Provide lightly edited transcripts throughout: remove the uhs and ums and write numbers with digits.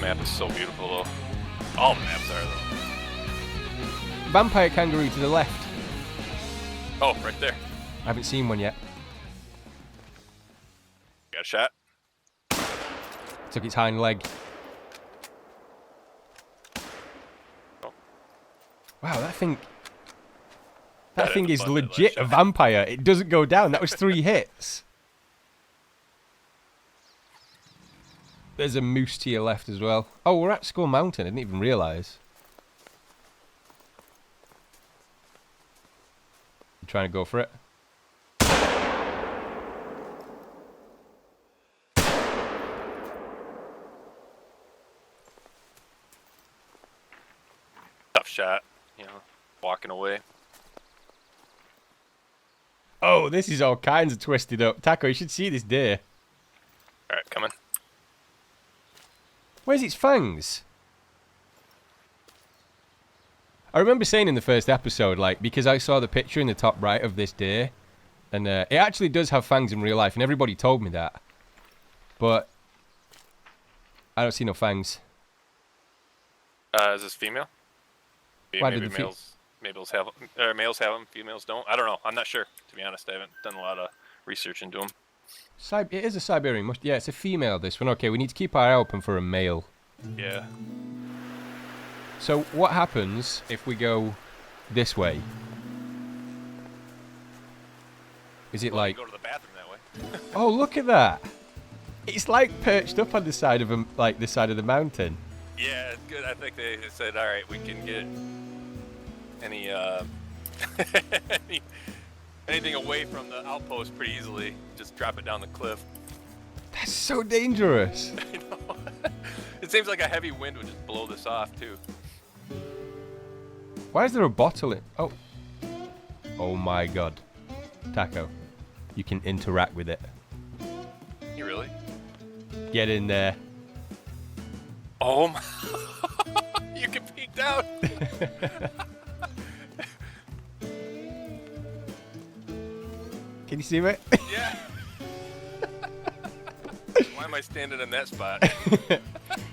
map is so beautiful, though. All the maps are, though. Vampire kangaroo to the left. Oh, right there. I haven't seen one yet. Got a shot. Took its hind leg. Oh. Wow, that thing... That thing is abundant legit a shot. vampire. It doesn't go down. That was 3 hits. There's a moose to your left as well. Oh, we're at Skull Mountain. I didn't even realise. You trying to go for it? Tough shot, you know, walking away. Oh, this is all kinds of twisted up. Taco, you should see this deer. Alright, coming. Where's its fangs? I remember saying in the first episode, like, because I saw the picture in the top right of this deer, and it actually does have fangs in real life, and everybody told me that. But I don't see no fangs. Is this female? Why Maybe did the males have them, females don't. I don't know. I'm not sure, to be honest. I haven't done a lot of research into them. It is a Siberian. Yeah, it's a female, this one. Okay, we need to keep our eye open for a male. Yeah. So what happens if we go this way? Is it like... You go to the bathroom that way. Oh, look at that! It's like perched up on the side of the side of the mountain. Yeah, it's good. I think they said, all right, we can get any anything away from the outpost pretty easily. Just drop it down the cliff. That's so dangerous. I know. It seems like a heavy wind would just blow this off too. Why is there a bottle in... Oh. Oh my god. Taco, you can interact with it. You really? Get in there. Oh my... You can peek down. Can you see me? Yeah. Why am I standing in that spot?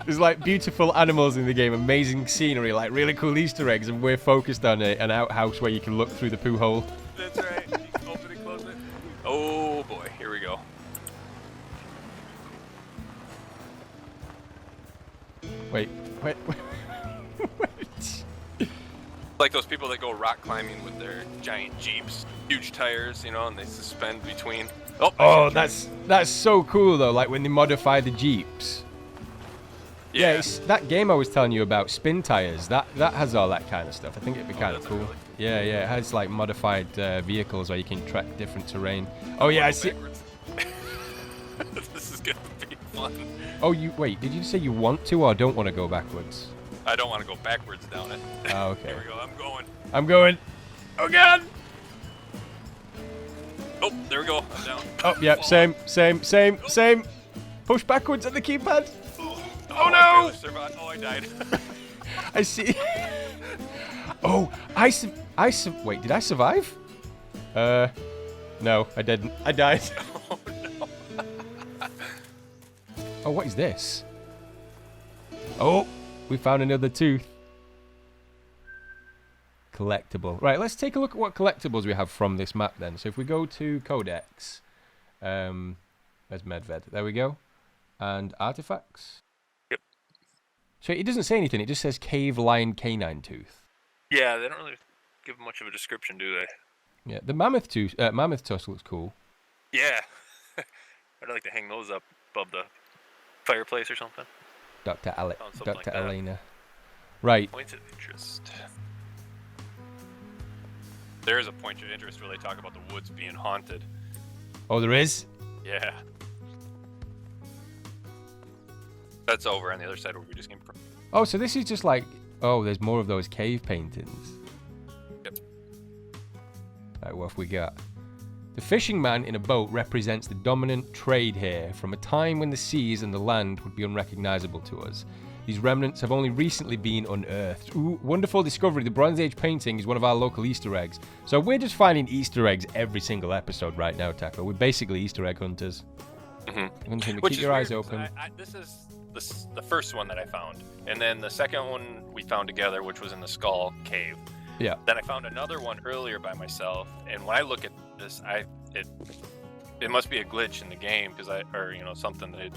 There's like beautiful animals in the game, amazing scenery, like really cool Easter eggs, and we're focused on an outhouse where you can look through the poo hole. That's right. You can open and close it. Oh boy, here we go. Wait. Like those people that go rock climbing with their giant jeeps, huge tires, you know, and they suspend between. Oh, that's so cool though. Like when they modify the jeeps. Yeah, it's that game I was telling you about, Spin Tires. That has all that kind of stuff. I think it'd be kind of cool. Really... Yeah, it has like modified vehicles where you can track different terrain. Oh yeah, I see. This is gonna be fun. Oh, wait? Did you say you want to or don't want to go backwards? I don't want to go backwards down it. Oh, okay. Here we go. I'm going. Oh god. Oh, there we go. I'm down. Oh yeah, same. Push backwards on the keypad. Oh no! I barely survived. Oh, I died. I see. Oh, wait, did I survive? No, I didn't. I died. Oh no. Oh, what is this? Oh, we found another tooth. Collectible. Right, let's take a look at what collectibles we have from this map then. So if we go to Codex, there's Medved. There we go. And artifacts. Yep. So it doesn't say anything. It just says Cave Lion Canine Tooth. Yeah, they don't really give much of a description, do they? Yeah, the mammoth tusk looks cool. Yeah. I'd like to hang those up above the fireplace or something. Dr. Like Elena. Right. Points of interest. There is a point of interest where they talk about the woods being haunted. Oh, there is? Yeah. That's over on the other side where we just came from. Oh, so this is just like... Oh, there's more of those cave paintings. Yep. Right, what have we got? The fishing man in a boat represents the dominant trade here from a time when the seas and the land would be unrecognizable to us. These remnants have only recently been unearthed. Ooh, wonderful discovery. The Bronze Age painting is one of our local Easter eggs. So we're just finding Easter eggs every single episode right now, Taco. We're basically Easter egg hunters. Mm-hmm. Keep your eyes open. This is the first one that I found, and then the second one we found together, which was in the Skull Cave. Yeah. Then I found another one earlier by myself, and when I look at this, it must be a glitch in the game something that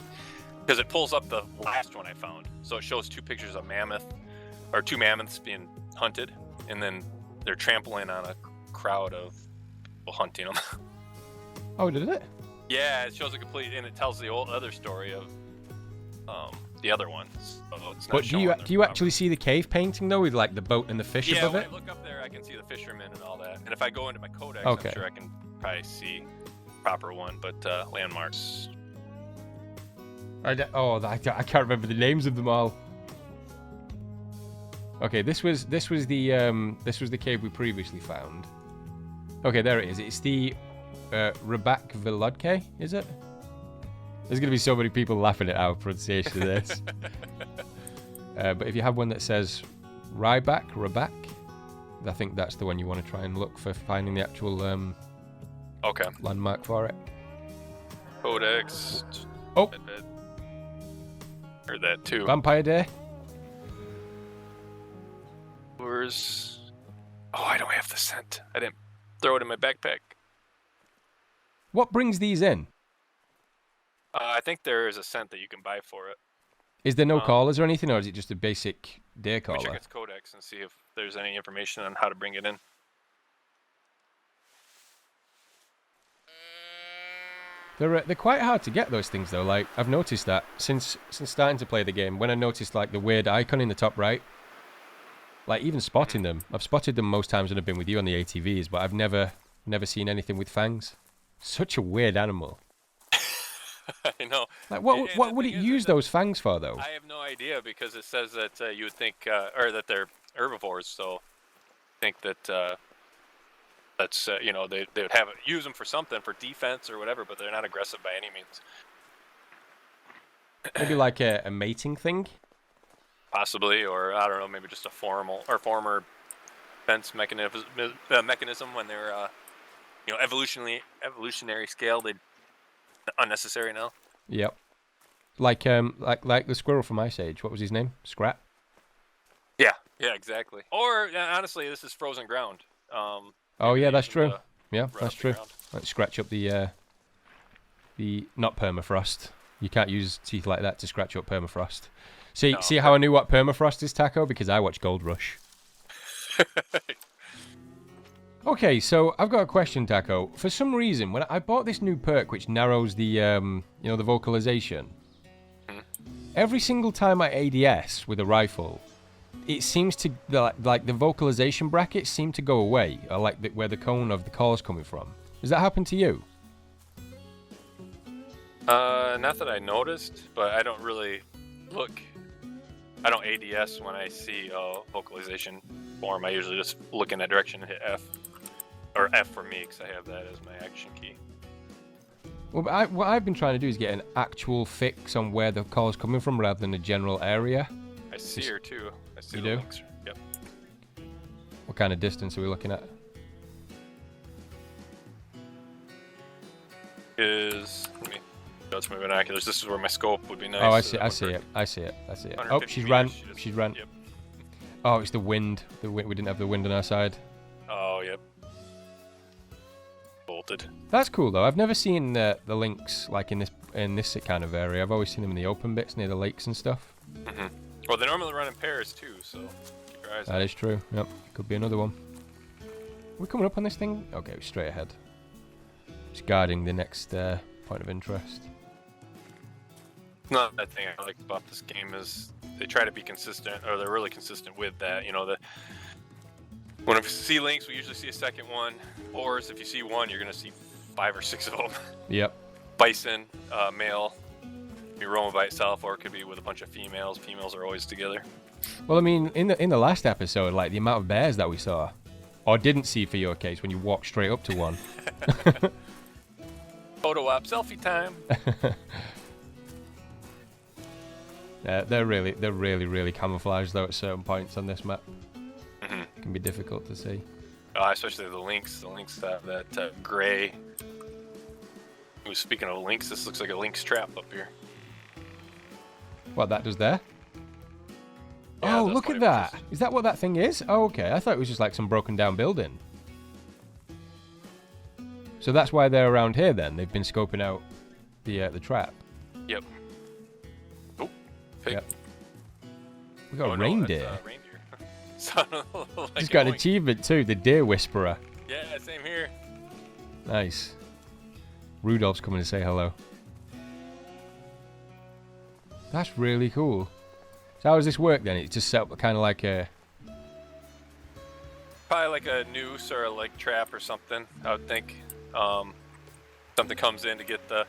because it pulls up the last one I found, so it shows two pictures of two mammoths being hunted, and then they're trampling on a crowd of people hunting them. Oh, did it? Yeah, it shows a complete, and it tells the other story of the other ones. So it's not But do you actually properly. see the cave painting though, with like the boat and the fish above when it? I look up there, I can see the fishermen and all that. And if I go into my codex, Okay. I'm sure I can probably see proper one. But landmarks. I can't remember the names of them all. Okay, this was the cave we previously found. Okay, there it is. It's the Rabak-Velodke, is it? There's going to be so many people laughing at our pronunciation of this. But if you have one that says Rabak, I think that's the one you want to try and look for finding the actual Okay. landmark for it. Codex. Oh. Heard that too. Vampire Day. Where's... Oh, I don't have the scent. I didn't throw it in my backpack. What brings these in? I think there is a scent that you can buy for it. Is there no callers or anything, or is it just a basic day Let me check caller? its codex and see if there's any information on how to bring it in. They're quite hard to get, those things though. Like I've noticed that since starting to play the game, when I noticed like the weird icon in the top right, like even spotting them, I've spotted them most times when I've been with you on the ATVs, but I've never seen anything with fangs. Such a weird animal. I know. Like And what the would it thing is use that those fangs for though? I have no idea because it says that you would think, or that they're herbivores, so I think that that's they would use them for something, for defense or whatever, but they're not aggressive by any means. Maybe like a mating thing. Possibly, or I don't know, maybe just a former defense mechanism when they're evolutionary scale. They unnecessary now. Yep. Like the squirrel from Ice Age. What was his name? Scrap. Yeah, exactly. Or honestly, this is frozen ground. Oh yeah, that's true. the- Yeah, run that's up the true. ground. Like scratch up the not permafrost. You can't use teeth like that to scratch up permafrost. See No, how I knew what permafrost is, Taco? Because I watched Gold Rush. Okay, so I've got a question, Taco. For some reason, when I bought this new perk which narrows the the vocalization, every single time I ADS with a rifle, it seems to like the vocalization brackets seem to go away, or like where the cone of the call is coming from. Does that happen to you? Not that I noticed, but I don't really look. I don't ADS when I see vocalization form. I usually just look in that direction and hit F. Or F for me, because I have that as my action key. Well, but what I've been trying to do is get an actual fix on where the call is coming from rather than a general area. I see her too. I see You the do? links. Yep. What kind of distance are we looking at? Let me go to my binoculars. This is where my scope would be nice. Oh, I so see. that I would see work. it. I see it. I see it. Oh, 150 she's meters, ran. she just- She's ran. Yep. Oh, it's the wind. We didn't have the wind on our side. Oh, yep. Bolted. That's cool though. I've never seen the lynx like in this kind of area. I've always seen them in the open bits near the lakes and stuff. Well, they normally run in pairs too, so keep your eyes That out. is true. Yep, could be another one. We're coming up on this thing. Okay, we're straight ahead. Just guarding the next point of interest. Not that thing I like about this game is they try to be consistent, or they're really consistent with that. When we see lynx, we usually see a second one. Boars, if you see one, you're gonna see 5 or 6 of them. Yep. Bison, male, be roaming by itself, or it could be with a bunch of females. Females are always together. Well, I mean, in the last episode, like the amount of bears that we saw, or didn't see for your case when you walked straight up to one. Photo op, selfie time. They're really camouflaged though at certain points on this map. It can be difficult to see. Especially the lynx. The lynx have that gray. Ooh, speaking of lynx, this looks like a lynx trap up here. What that does there? Yeah, Oh, that's look what at it that. was. Is that what that thing is? Oh, okay. I thought it was just like some broken down building. So that's why they're around here then. They've been scoping out the trap. Yep. Oh, pig. Yep. We got Oh, a no, reindeer. that's, reindeer. Sounded like Just got an yoink. achievement too, the deer whisperer. Yeah, same here. Nice. Rudolph's coming to say hello. That's really cool. So how does this work then? It's just set up kind of like a... Probably like a noose or a like trap or something, I would think. Something comes in to get the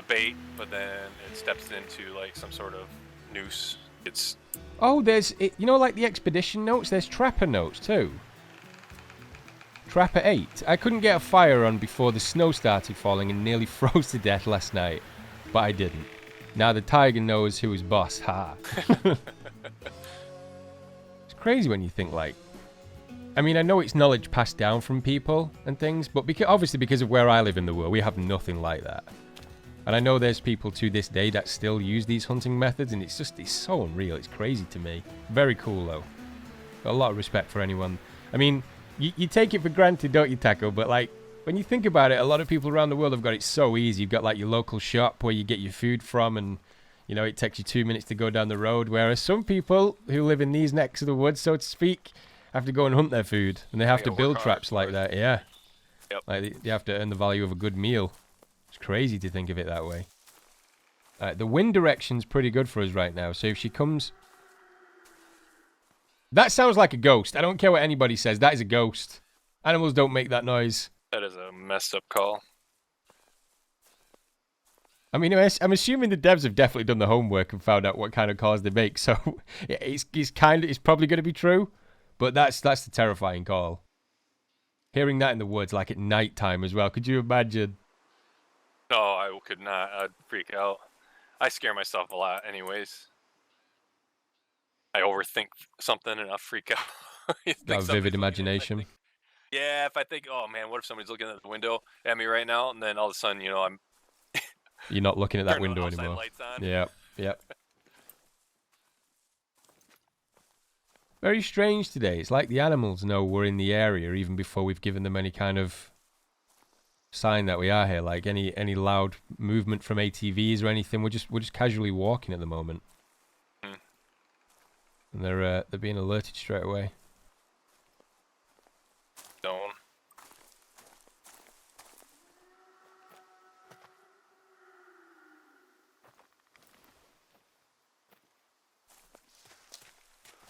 bait, but then it steps into like some sort of noose. It's Oh, there's... you know, like the expedition notes? There's trapper notes too. Trapper 8. I couldn't get a fire on before the snow started falling and nearly froze to death last night. But I didn't. Now the tiger knows who is boss. Ha. It's crazy when you think like... I mean, I know it's knowledge passed down from people and things, but obviously because of where I live in the world, we have nothing like that. And I know there's people to this day that still use these hunting methods, and it's so unreal. It's crazy to me. Very cool, though. Got a lot of respect for anyone. I mean, you take it for granted, don't you, Taco? But, like, when you think about it, a lot of people around the world have got it so easy. You've got, like, your local shop where you get your food from, and, you know, it takes you 2 minutes to go down the road, whereas some people who live in these necks of the woods, so to speak, have to go and hunt their food, and they have to build traps like that. Yeah. Yep. Like they have to earn the value of a good meal. It's crazy to think of it that way. The wind direction's pretty good for us right now. So if she comes, that sounds like a ghost. I don't care what anybody says. That is a ghost. Animals don't make that noise. That is a messed up call. I mean, I'm assuming the devs have definitely done the homework and found out what kind of calls they make. So it's probably going to be true. But that's the terrifying call. Hearing that in the woods, like at night time as well. Could you imagine? No, I could not. I'd freak out. I scare myself a lot anyways. I overthink something and I'll freak out. Got a vivid imagination. Yeah, if I think, oh man, what if somebody's looking at the window at me right now? And then all of a sudden, you know, I'm... You're not looking at that turning window outside anymore. lights on. Yep. Very strange today. It's like the animals know we're in the area even before we've given them any kind of sign that we are here. Like any loud movement from ATVs or anything. We're just casually walking at the moment, and they're being alerted straight away. Don't.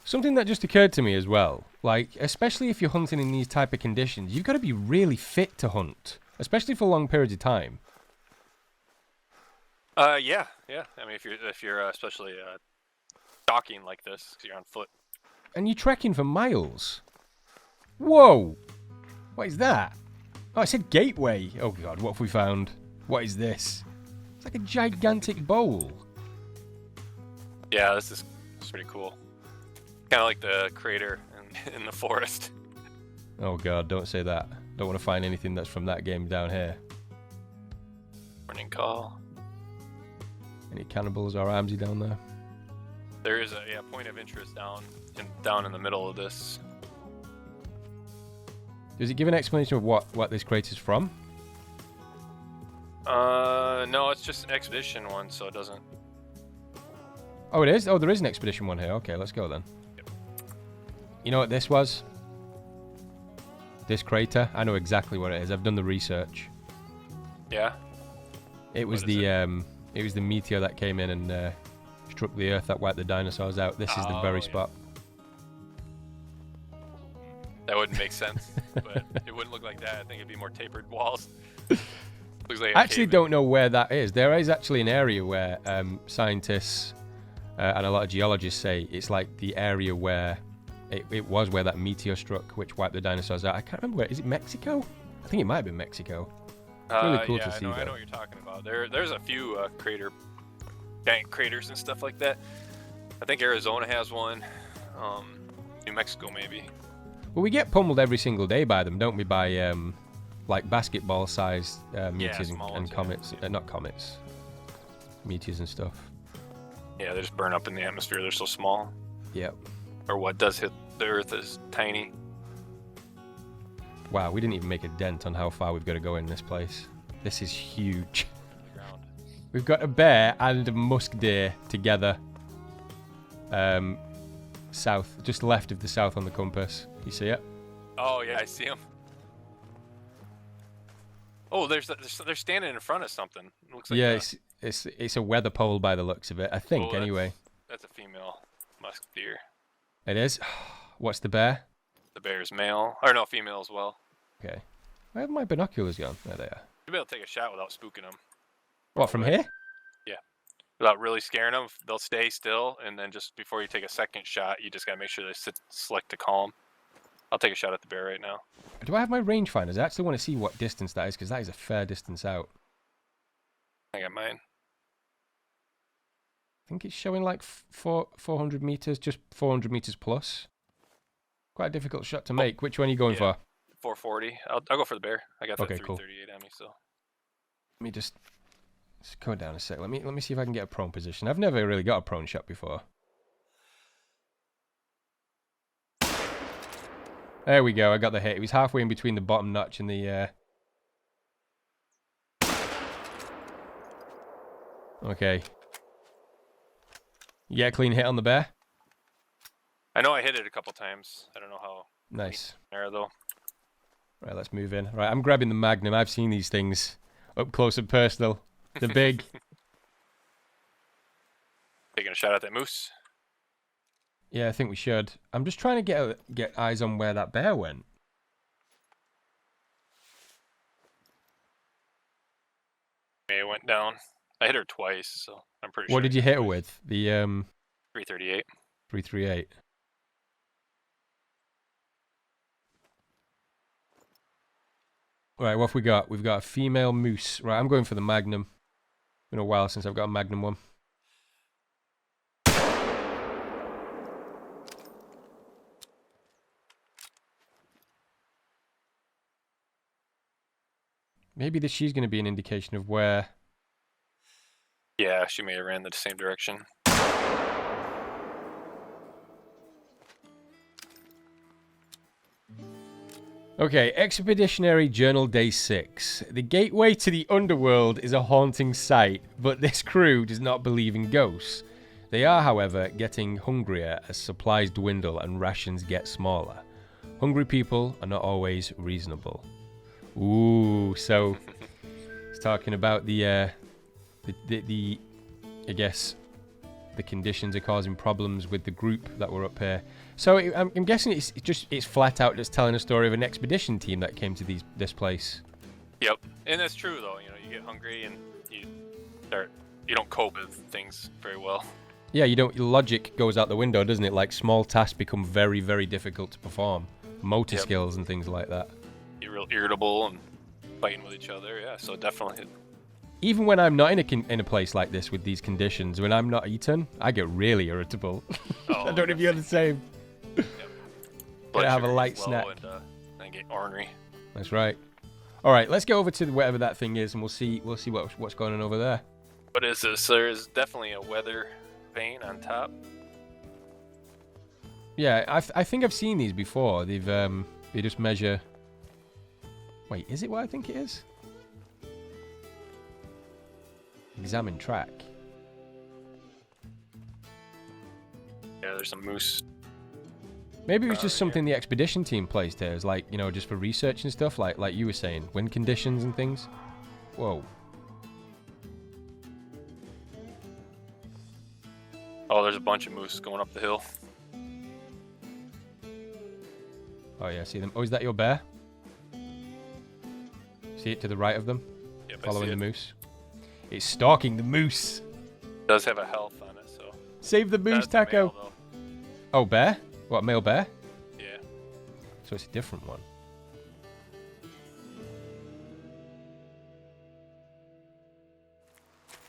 Something that just occurred to me as well, like, especially if you're hunting in these type of conditions, you've got to be really fit to hunt, especially for long periods of time. Yeah. I mean, if you're especially stalking like this, because you're on foot. And you're trekking for miles. Whoa! What is that? Oh, it said gateway. Oh god, what have we found? What is this? It's like a gigantic bowl. Yeah, this is pretty cool. Kind of like the crater in the forest. Oh god, don't say that. Don't want to find anything that's from that game down here. Morning call. Any cannibals or armsy down there? There is a point of interest down in the middle of this. Does it give an explanation of what this crater's from? No, it's just an expedition one, so it doesn't. Oh, it is? Oh, there is an expedition one here. Okay, let's go then. Yep. You know what this was? This crater? I know exactly what it is. I've done the research. Yeah? It was it was the meteor that came in and struck the Earth that wiped the dinosaurs out. This is the very spot. That wouldn't make sense, but it wouldn't look like that. I think it'd be more tapered walls. Looks like I actually don't know where that is. There is actually an area where scientists and a lot of geologists say it's like the area where it was where that meteor struck, which wiped the dinosaurs out. I can't remember where. Is it Mexico? I think it might have been Mexico. It's really cool to see. I know what you're talking about. There's a few giant craters and stuff like that. I think Arizona has one. New Mexico maybe. Well, we get pummeled every single day by them, don't we? By like basketball-sized meteors small and ones, comets. Not comets. Meteors and stuff. Yeah, they just burn up in the atmosphere. They're so small. Yep. Or what does hit the Earth is tiny. Wow, we didn't even make a dent on how far we've got to go in this place. This is huge. We've got a bear and a musk deer together. South, just left of the south on the compass. You see it? Oh yeah, I see them. Oh, they're standing in front of something. It looks like yeah, it's a weather pole by the looks of it. I think anyway. That's a female musk deer. It is. What's the bear? The bear's male, or no, female as well. Okay. Where have my binoculars gone? There they are. You'll be able to take a shot without spooking them. What, from here? Yeah. Without really scaring them, they'll stay still, and then just before you take a second shot, you just gotta make sure they select to calm. I'll take a shot at the bear right now. Do I have my rangefinders? I actually want to see what distance that is, because that is a fair distance out. I got mine. I think it's showing like 400 meters, just 400 meters plus. Quite a difficult shot to make. Which one are you going for? 440. I'll go for the bear. I got that 338 on me, so. Let me just go down a sec. Let me see if I can get a prone position. I've never really got a prone shot before. There we go. I got the hit. It was halfway in between the bottom notch and the. Okay. You get a clean hit on the bear? I know I hit it a couple times. I don't know how. Nice. There though. Right, let's move in. Right, I'm grabbing the Magnum. I've seen these things up close and personal. They're big. Taking a shot at that moose. Yeah, I think we should. I'm just trying to get eyes on where that bear went. It went down. I hit her twice, so I'm pretty sure. What did you hit her with? The 338. 338. Right, what have we got? We've got a female moose. Right, I'm going for the Magnum. Been a while since I've got a Magnum one. Maybe she's going to be an indication of where... Yeah, she may have ran the same direction. Okay, Expeditionary Journal Day 6. The gateway to the underworld is a haunting sight, but this crew does not believe in ghosts. They are, however, getting hungrier as supplies dwindle and rations get smaller. Hungry people are not always reasonable. Ooh, so it's talking about the I guess the conditions are causing problems with the group that were up here. So I'm guessing it's flat out just telling a story of an expedition team that came to this place. Yep, and that's true though. You know, you get hungry and you don't cope with things very well. Yeah, your logic goes out the window, doesn't it? Like small tasks become very, very difficult to perform. Motor skills and things like that. You're real irritable and fighting with each other. Yeah, so definitely. Even when I'm not in a place like this with these conditions, when I'm not eaten, I get really irritable. Oh, I don't know if you're the same. Yep. Gotta have a light snack. And get ornery. That's right. All right, let's go over to whatever that thing is, and we'll see what's going on over there. What is this? There's definitely a weather vane on top. Yeah, I think I've seen these before. They just measure. Wait, is it what I think it is? Examine track. Yeah, there's some moose. Maybe it was just something the expedition team placed here, like, you know, just for research and stuff, like you were saying, wind conditions and things. Whoa. Oh, there's a bunch of moose going up the hill. Oh yeah, see them. Oh, is that your bear? See it to the right of them? Yep, following the moose. It's stalking the moose. It does have a health on it, so. Save the moose, Taco. Male, oh, bear? What, male bear? Yeah. So it's a different one.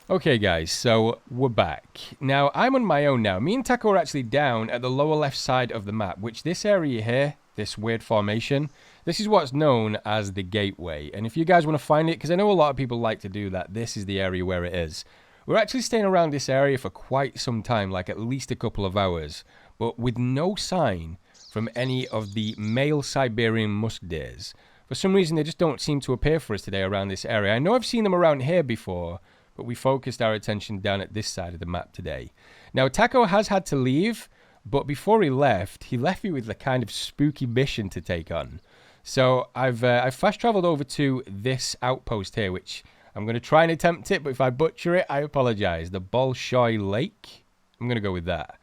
Okay, guys, so we're back. Now, I'm on my own now. Me and Taco are actually down at the lower left side of the map, which this area here, this weird formation, this is what's known as the gateway. And if you guys want to find it, because I know a lot of people like to do that, this is the area where it is. We're actually staying around this area for quite some time, like at least a couple of hours, but with no sign from any of the male Siberian musk deers. For some reason, they just don't seem to appear for us today around this area. I know I've seen them around here before, but we focused our attention down at this side of the map today. Now, Taco has had to leave, but before he left me with a kind of spooky mission to take on. So I've fast traveled over to this outpost here, which I'm going to try and attempt it, but if I butcher it, I apologize. The Bolshoi Lake. I'm going to go with that.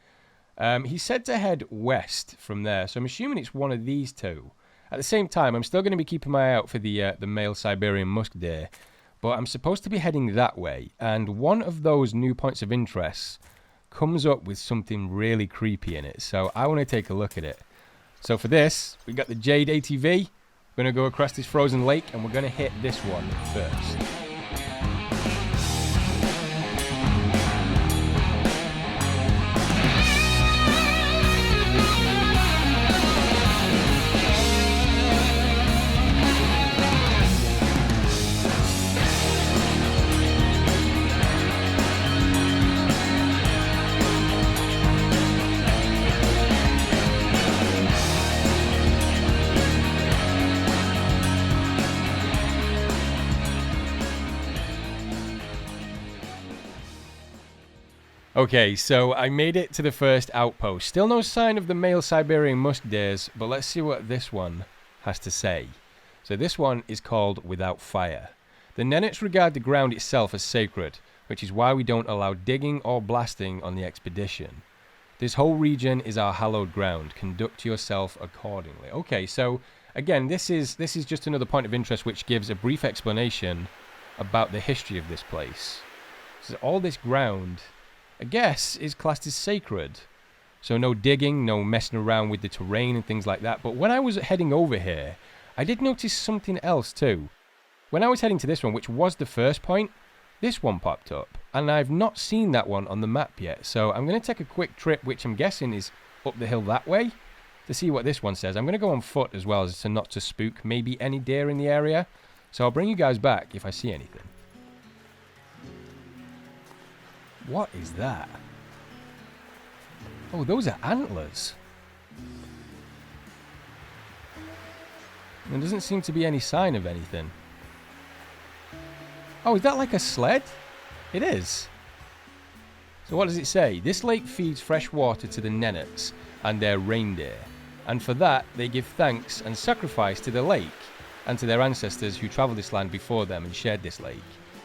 He said to head west from there, so I'm assuming it's one of these two. At the same time, I'm still going to be keeping my eye out for the male Siberian musk deer, but I'm supposed to be heading that way, and one of those new points of interest comes up with something really creepy in it, so I want to take a look at it. So for this, we got the Jade ATV. We're going to go across this frozen lake, and we're going to hit this one first. Okay, so I made it to the first outpost. Still no sign of the male Siberian musk deers, but let's see what this one has to say. So this one is called Without Fire. The Nenets regard the ground itself as sacred, which is why we don't allow digging or blasting on the expedition. This whole region is our hallowed ground. Conduct yourself accordingly. Okay, so again, this is just another point of interest which gives a brief explanation about the history of this place. So all this ground, I guess, is classed as sacred. So no digging, no messing around with the terrain and things like that. But when I was heading over here, I did notice something else too. When I was heading to this one, which was the first point, this one popped up. And I've not seen that one on the map yet. So I'm going to take a quick trip, which I'm guessing is up the hill that way, to see what this one says. I'm going to go on foot as well, so not to spook maybe any deer in the area. So I'll bring you guys back if I see anything. What is that? Oh, those are antlers. There doesn't seem to be any sign of anything. Oh, is that like a sled? It is. So what does it say? This lake feeds fresh water to the Nenets and their reindeer. And for that, they give thanks and sacrifice to the lake and to their ancestors who traveled this land before them and shared this lake.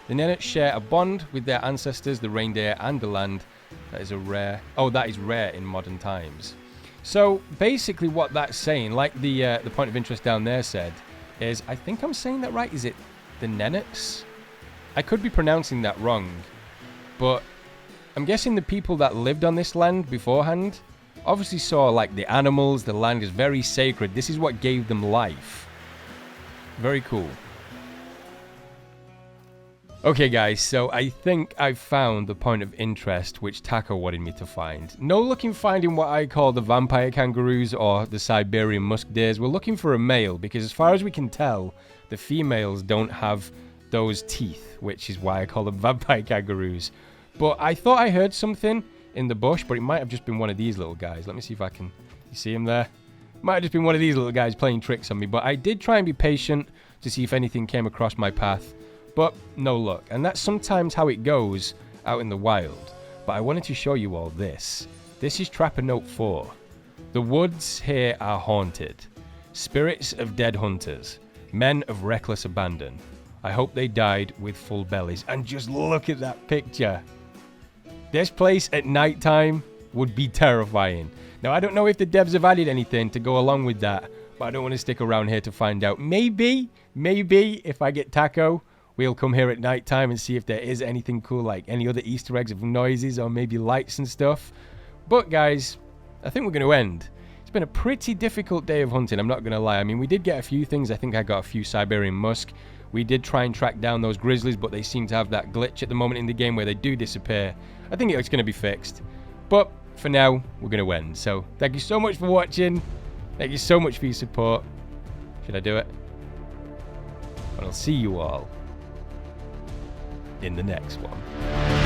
The Nenets share a bond with their ancestors, the reindeer, and the land. That is rare in modern times. So basically what that's saying, like the point of interest down there said, is, I think I'm saying that right, is it the Nenets? I could be pronouncing that wrong, but I'm guessing the people that lived on this land beforehand obviously saw like the animals, the land is very sacred. This is what gave them life. Very cool. Okay guys, so I think I've found the point of interest which Taco wanted me to find. No looking finding what I call the vampire kangaroos or the Siberian musk deers. We're looking for a male because as far as we can tell, the females don't have those teeth, which is why I call them vampire kangaroos. But I thought I heard something in the bush, but it might have just been one of these little guys. Let me see if I can... You see him there? Might have just been one of these little guys playing tricks on me, but I did try and be patient to see if anything came across my path. But no luck, and that's sometimes how it goes out in the wild. But I wanted to show you all this. This is Trapper Note 4. The woods here are haunted. Spirits of dead hunters. Men of reckless abandon. I hope they died with full bellies. And just look at that picture. This place at night time would be terrifying. Now I don't know if the devs have added anything to go along with that, but I don't want to stick around here to find out. Maybe if I get Taco, we'll come here at night time and see if there is anything cool, like any other Easter eggs of noises or maybe lights and stuff. But guys, I think we're going to end. It's been a pretty difficult day of hunting, I'm not going to lie. I mean, we did get a few things. I think I got a few Siberian musk. We did try and track down those grizzlies, but they seem to have that glitch at the moment in the game where they do disappear. I think it's going to be fixed. But for now, we're going to end. So thank you so much for watching. Thank you so much for your support. Should I do it? And I'll see you all in the next one.